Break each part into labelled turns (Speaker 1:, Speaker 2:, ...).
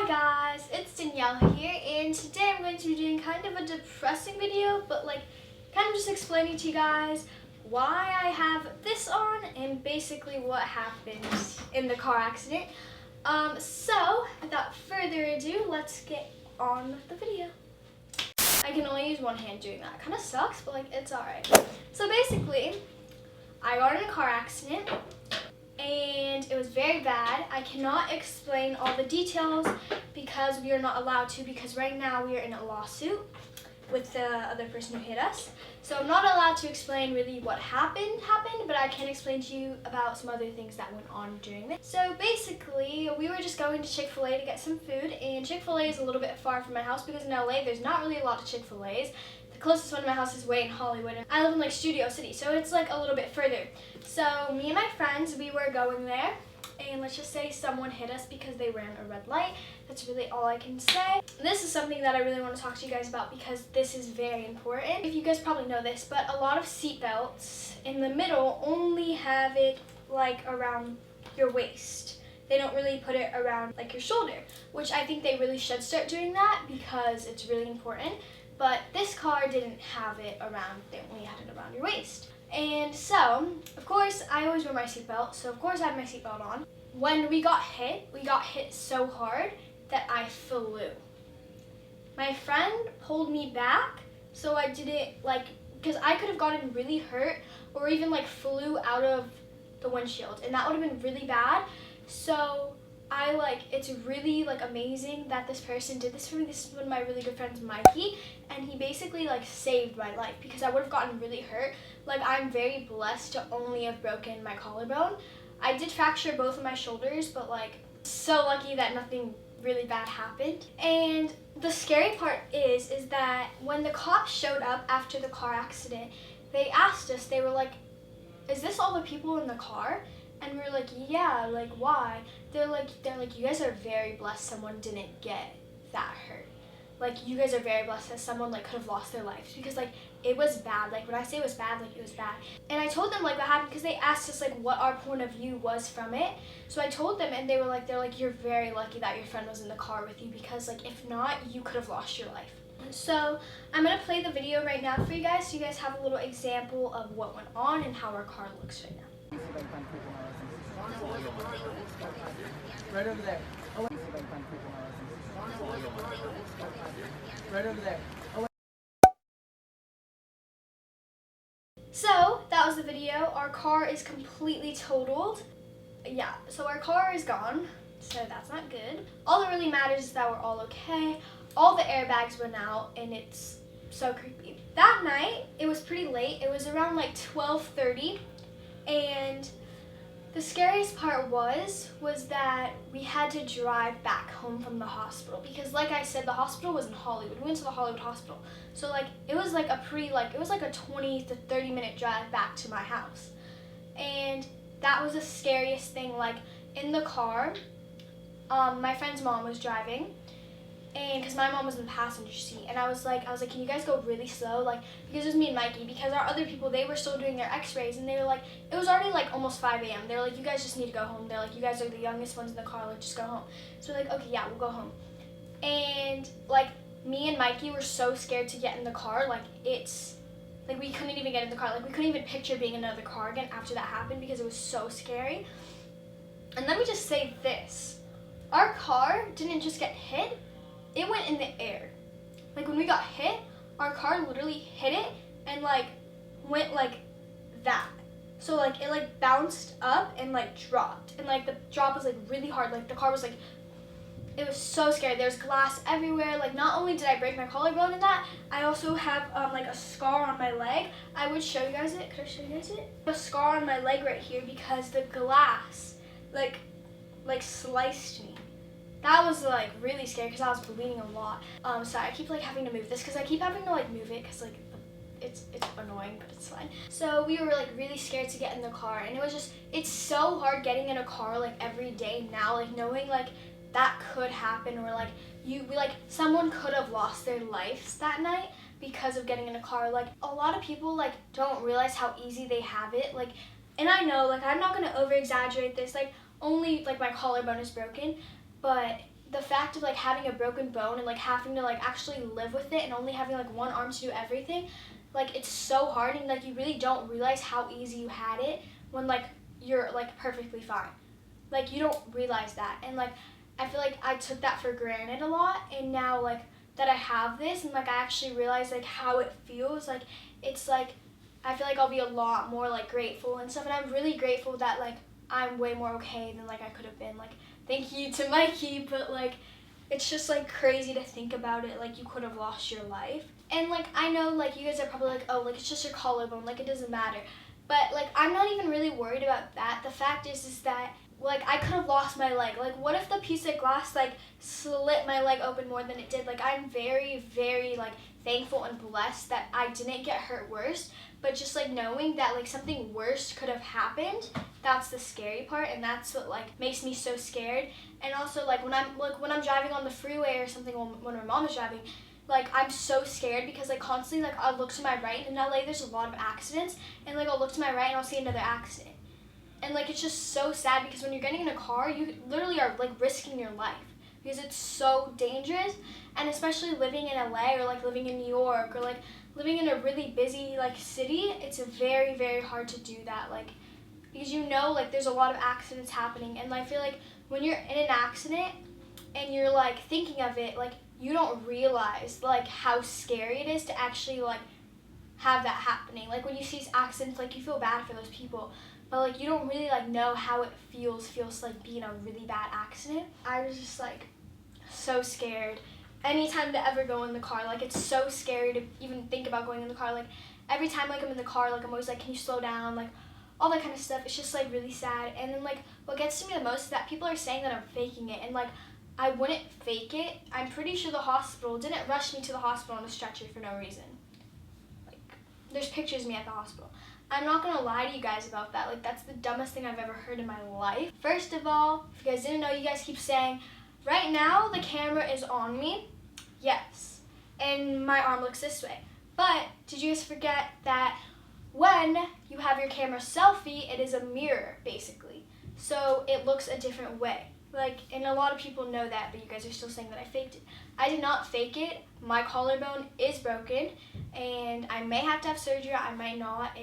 Speaker 1: guys, it's Danielle here, and today I'm going to be doing kind of a depressing video, but kind of just explaining to you guys why I have this on and basically what happened in the car accident. So without further ado, let's get on with the video. I can only use one hand doing that. Kind of sucks, but it's alright. So basically, I got in a car accident and it was very bad. I cannot explain all the details because we are not allowed to, because right now we are in a lawsuit with the other person who hit us. So I'm not allowed to explain really what happened, but I can explain to you about some other things that went on during this. So basically, we were just going to Chick-fil-A to get some food, and Chick-fil-A is a little bit far from my house because in LA there's not really a lot of Chick-fil-A's. The closest one to my house is way in Hollywood, and I live in Studio City, so it's a little bit further. So me and my friends, we were going there, and let's just say someone hit us because they ran a red light. That's really all I can say. This is something that I really want to talk to you guys about because this is very important. If you guys probably know this, but a lot of seat belts in the middle only have it around your waist. They don't really put it around your shoulder, which I think they really should start doing that because it's really important. But this car didn't have it around, they only had it around your waist. And so, of course, I always wear my seatbelt, so of course I had my seatbelt on. When we got hit so hard that I flew. My friend pulled me back, so I didn't, because I could have gotten really hurt or even flew out of the windshield, and that would have been really bad. So it's really amazing that this person did this for me. This is one of my really good friends, Mikey, and he basically saved my life because I would have gotten really hurt. I'm very blessed to only have broken my collarbone. I did fracture both of my shoulders, but so lucky that nothing really bad happened. And the scary part is that when the cops showed up after the car accident, they asked us, they were like, "Is this all the people in the car?" And we were like, "Yeah, why?" They're like, "You guys are very blessed someone didn't get that hurt. You guys are very blessed that someone could have lost their lives," because it was bad. When I say it was bad, it was bad. And I told them what happened because they asked us what our point of view was from it. So I told them, and they were they're like, "You're very lucky that your friend was in the car with you because if not, you could have lost your life." So I'm gonna play the video right now for you guys so you guys have a little example of what went on and how our car looks right now.
Speaker 2: Right over there. Oh, right over there. Oh,
Speaker 1: so that was the video. Our car is completely totaled. Yeah, so our car is gone, so that's not good. All that really matters is that we're all okay. All the airbags went out, and it's so creepy. That night, it was pretty late. It was around 12:30, and the scariest part was that we had to drive back home from the hospital because, like I said, the hospital was in Hollywood. We went to the Hollywood hospital. So, it was a pretty, it was a 20 to 30 minute drive back to my house. And that was the scariest thing. In the car, my friend's mom was driving, and because my mom was in the passenger seat, and I was like, "Can you guys go really slow?" Because it was me and Mikey, because our other people, they were still doing their x-rays, and they were it was already almost 5 a.m. They were "You guys just need to go home." They're "You guys are the youngest ones in the car, just go home." So we're "Okay, yeah, we'll go home." And me and Mikey were so scared to get in the car. It's we couldn't even get in the car. We couldn't even picture being in another car again after that happened because it was so scary. And let me just say this. Our car didn't just get hit. It went in the air. When we got hit, our car literally hit it and went that. So it bounced up and dropped. And the drop was really hard. The car was it was so scary. There was glass everywhere. Not only did I break my collarbone in that, I also have a scar on my leg. I would show you guys it. Could I show you guys it? A scar on my leg right here because the glass sliced me. That was really scary because I was bleeding a lot. So I keep having to move this because I keep having to move it because it's annoying, but it's fine. So we were really scared to get in the car, and it was just, it's so hard getting in a car every day now, knowing that could happen, or someone could have lost their lives that night because of getting in a car. A lot of people don't realize how easy they have it. And I know I'm not gonna over exaggerate this. Only my collarbone is broken, but the fact of like having a broken bone and like having to like actually live with it and only having like one arm to do everything, like it's so hard, and like you really don't realize how easy you had it when like you're like perfectly fine. Like you don't realize that, and like I feel like I took that for granted a lot, and now like that I have this and like I actually realize like how it feels, like it's like I feel like I'll be a lot more like grateful and stuff, and I'm really grateful that like I'm way more okay than like I could have been. Like thank you to Mikey, but like it's just like crazy to think about it, like you could have lost your life. And like I know like you guys are probably like, oh, like it's just your collarbone, like it doesn't matter. But like I'm not even really worried about that. The fact is that like I could have lost my leg. Like what if the piece of glass like slit my leg open more than it did? Like I'm very, very like thankful and blessed that I didn't get hurt worse. But just like knowing that like something worse could have happened, that's the scary part, and that's what like makes me so scared. And also like when I'm driving on the freeway or something when my mom is driving, like I'm so scared because like constantly like I'll look to my right, and in LA there's a lot of accidents, and like I'll look to my right and I'll see another accident. And like it's just so sad because when you're getting in a car, you literally are like risking your life because it's so dangerous. And especially living in LA or like living in New York or like living in a really busy like city, it's very, very hard to do that, like because you know like there's a lot of accidents happening. And I feel like when you're in an accident and you're like thinking of it, like you don't realize like how scary it is to actually like have that happening. Like when you see accidents, like you feel bad for those people, but like you don't really like know how it feels like being a really bad accident. I was just like so scared anytime to ever go in the car. Like it's so scary to even think about going in the car. Like every time like I'm in the car, like I'm always like, can you slow down, like all that kind of stuff. It's just like really sad. And then like what gets to me the most is that people are saying that I'm faking it, and like I wouldn't fake it. I'm pretty sure the hospital didn't rush me to the hospital on a stretcher for no reason. Like there's pictures of me at the hospital. I'm not gonna lie to you guys about that. Like that's the dumbest thing I've ever heard in my life. First of all, if you guys didn't know, you guys keep saying, right now the camera is on me. Yes, and my arm looks this way. But did you guys forget that when you have your camera selfie, it is a mirror basically. So it looks a different way. Like, and a lot of people know that, but you guys are still saying that I faked it. I did not fake it. My collarbone is broken, and I may have to have surgery. I might not.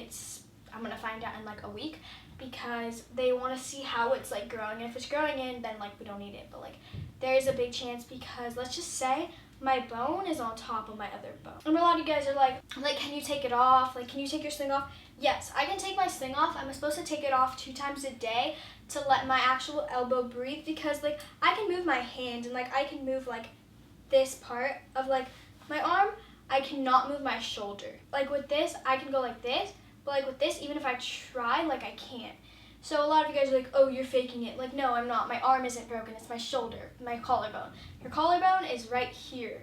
Speaker 1: I'm gonna find out in like a week because they want to see how it's like growing. And if it's growing in, then like we don't need it. But like there is a big chance because let's just say my bone is on top of my other bone. And a lot of you guys are like, can you take it off? Like, can you take your sling off? Yes, I can take my sling off. I'm supposed to take it off 2 times a day to let my actual elbow breathe, because like I can move my hand and like I can move like this part of like my arm. I cannot move my shoulder. Like with this, I can go like this, but like with this, even if I try, like I can't. So a lot of you guys are like, oh, you're faking it. Like, no, I'm not. My arm isn't broken. It's my shoulder, my collarbone. Your collarbone is right here.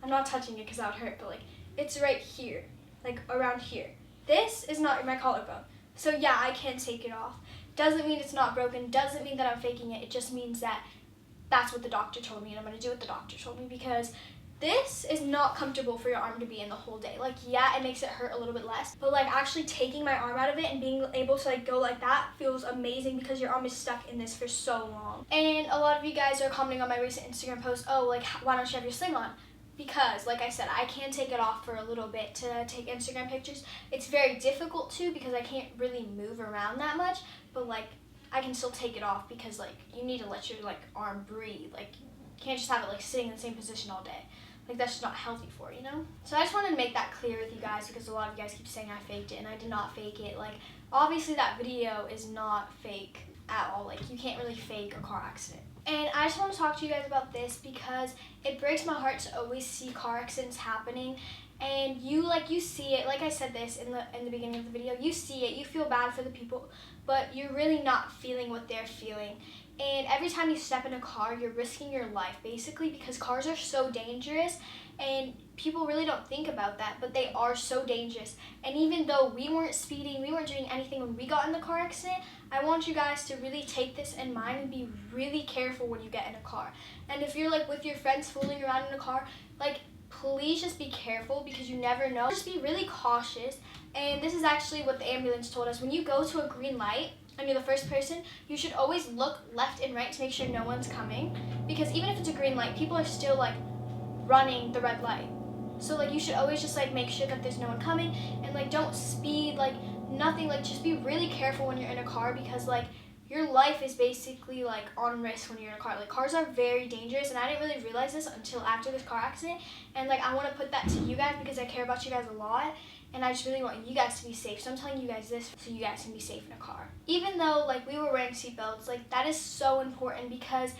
Speaker 1: I'm not touching it because that would hurt, but like it's right here, like around here. This is not my collarbone. So yeah, I can take it off. Doesn't mean it's not broken. Doesn't mean that I'm faking it. It just means that that's what the doctor told me, and I'm going to do what the doctor told me, because this is not comfortable for your arm to be in the whole day. Like, yeah, it makes it hurt a little bit less, but like actually taking my arm out of it and being able to like go like that feels amazing, because your arm is stuck in this for so long. And a lot of you guys are commenting on my recent Instagram post, oh, like why don't you have your sling on? Because like I said, I can take it off for a little bit to take Instagram pictures. It's very difficult to, because I can't really move around that much, but like I can still take it off because like you need to let your like arm breathe. Like you can't just have it like sitting in the same position all day. Like that's just not healthy for you, know? So I just wanted to make that clear with you guys, because a lot of you guys keep saying I faked it, and I did not fake it. Like obviously that video is not fake at all. Like you can't really fake a car accident. And I just want to talk to you guys about this because it breaks my heart to always see car accidents happening, and you see it. Like I said this in the beginning of the video, you see it, you feel bad for the people, but you're really not feeling what they're feeling. And every time you step in a car, you're risking your life basically, because cars are so dangerous, and people really don't think about that, but they are so dangerous. And even though we weren't speeding, we weren't doing anything when we got in the car accident, I want you guys to really take this in mind and be really careful when you get in a car. And if you're like with your friends fooling around in a car, like please just be careful, because you never know. Just be really cautious. And this is actually what the ambulance told us. When you go to a green light, and you're the first person, you should always look left and right to make sure no one's coming, because even if it's a green light, people are still like running the red light. So like you should always just like make sure that there's no one coming, and like don't speed, like nothing, like just be really careful when you're in a car, because like your life is basically like on risk when you're in a car. Like cars are very dangerous, and I didn't really realize this until after this car accident, and like I want to put that to you guys because I care about you guys a lot, and I just really want you guys to be safe. So I'm telling you guys this so you guys can be safe in a car. Even though like we were wearing seatbelts, like that is so important, because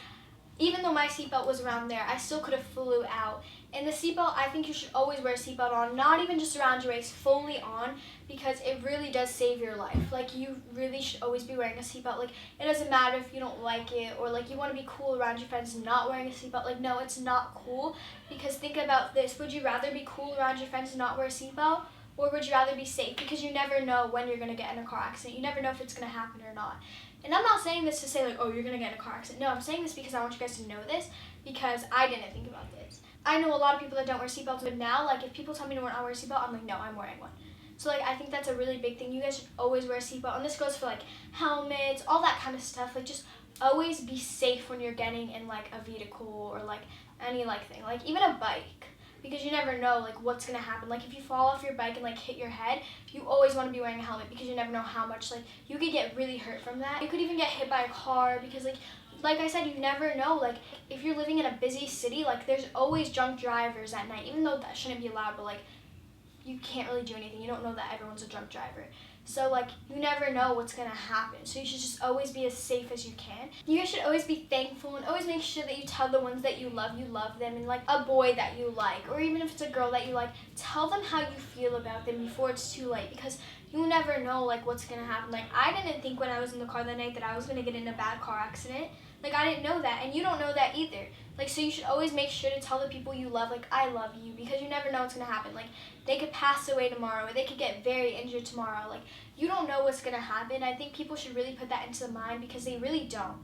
Speaker 1: even though my seatbelt was around there, I still could have flew out. And the seatbelt, I think you should always wear a seatbelt on, not even just around your waist, fully on, because it really does save your life. Like you really should always be wearing a seatbelt. Like it doesn't matter if you don't like it, or like you want to be cool around your friends not wearing a seatbelt. Like no, it's not cool, because think about this. Would you rather be cool around your friends and not wear a seatbelt? Or would you rather be safe? Because you never know when you're going to get in a car accident. You never know if it's going to happen or not. And I'm not saying this to say like, oh, you're going to get in a car accident. No, I'm saying this because I want you guys to know this, because I didn't think about this. I know a lot of people that don't wear seatbelts, but now, like, if people tell me to not wear a seatbelt, I'm like, no, I'm wearing one. So, like, I think that's a really big thing. You guys should always wear a seatbelt. And this goes for, like, helmets, all that kind of stuff. Like, just always be safe when you're getting in, like, a vehicle or, like, any, like, thing. Like, even a bike. Because you never know, like, what's going to happen. Like, if you fall off your bike and, like, hit your head, you always want to be wearing a helmet, because you never know how much, like, you could get really hurt from that. You could even get hit by a car, because, like I said, you never know. Like, if you're living in a busy city, like, there's always drunk drivers at night, even though that shouldn't be allowed, but, like, you can't really do anything. You don't know that everyone's a drunk driver. So, like, you never know what's going to happen. So you should just always be as safe as you can. You guys should always be thankful, and always make sure that you tell the ones that you love them, and, like, a boy that you like, or even if it's a girl that you like, tell them how you feel about them before it's too late, because you never know, like, what's going to happen. Like, I didn't think when I was in the car that night that I was going to get in a bad car accident. Like, I didn't know that, and you don't know that either. Like, so you should always make sure to tell the people you love, like, I love you, because you never know what's going to happen. Like, they could pass away tomorrow, or they could get very injured tomorrow. Like, you don't know what's going to happen. I think people should really put that into mind, because they really don't.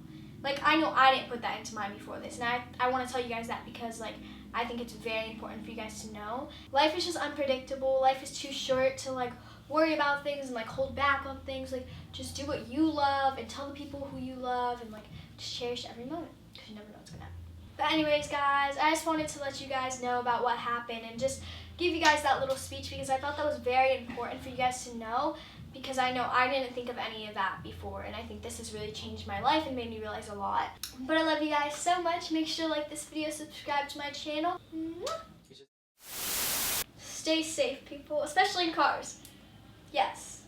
Speaker 1: Like, I know I didn't put that into mind before this, and I want to tell you guys that, because, like, I think it's very important for you guys to know. Life is just unpredictable. Life is too short to, like, worry about things and, like, hold back on things. Like, just do what you love and tell the people who you love, and, like, just cherish every moment, because you never know what's going to happen. But anyways, guys, I just wanted to let you guys know about what happened, and just give you guys that little speech, because I thought that was very important for you guys to know, because I know I didn't think of any of that before, and I think this has really changed my life and made me realize a lot. But I love you guys so much. Make sure to like this video, subscribe to my channel. Stay safe, people, especially in cars. Yes.